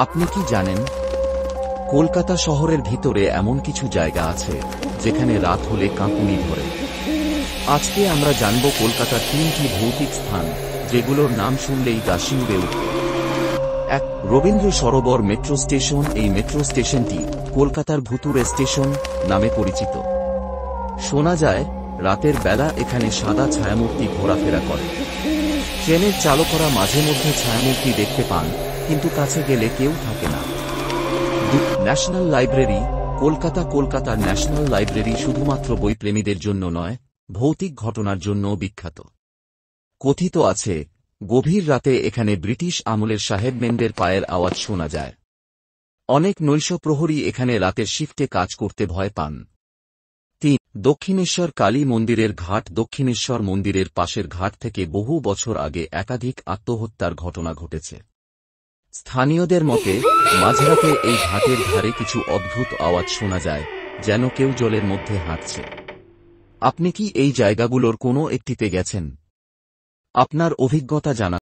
আপনি কি জানেন, কলকাতা শহরের ভিতরে এমন কিছু জায়গা আছে যেখানে রাত হলে কাঁপুনি ধরে। আজকে আমরা জানব কলকাতার 3টি ভৌতিক স্থান যেগুলোর নাম শুনলেই গা শিউরে উঠবে। 1. Rabindra Sarobar metro station. এই মেট্রো স্টেশনটি কলকাতার ভুতুড়ে স্টেশন নামে পরিচিত। শোনা যায় রাতের বেলা এখানে সাদা ছায়ামূর্তি ঘোরাফেরা করে। ট্রেনের চালকরা মাঝে মধ্যে ছায়ামূর্তি দেখতে পান, কিন্তু কাছে গেলে কেউ থাকে না। National library Kolkata. কলকাতার ন্যাশনাল লাইব্রেরি শুধুমাত্র বইপ্রেমীদের জন্য নয়, ভৌতিক ঘটনার জন্যও বিখ্যাত। কথিত আছে, গভীর রাতে এখানে ব্রিটিশ আমলের সাহেবমেনদের পায়ের আওয়াজ শোনা যায়। অনেক নৈশ প্রহরী এখানে রাতের শিফটে কাজ করতে ভয় পান। 3. দক্ষিণেশ্বর কালী মন্দিরের ঘাট। দক্ষিণেশ্বর মন্দিরের পাশের ঘাট থেকে বহু বছর আগে একাধিক আত্মহত্যার ঘটনা ঘটেছে। স্থানীয়দের মতে মাঝরাতে এই ঘাটের ধারে কিছু অদ্ভুত আওয়াজ শোনা যায়, যেন কেউ জলের মধ্যে হাঁটছে। আপনি কি এই জায়গাগুলোর কোনো একটিতে গেছেন? আপনার অভিজ্ঞতা জানান।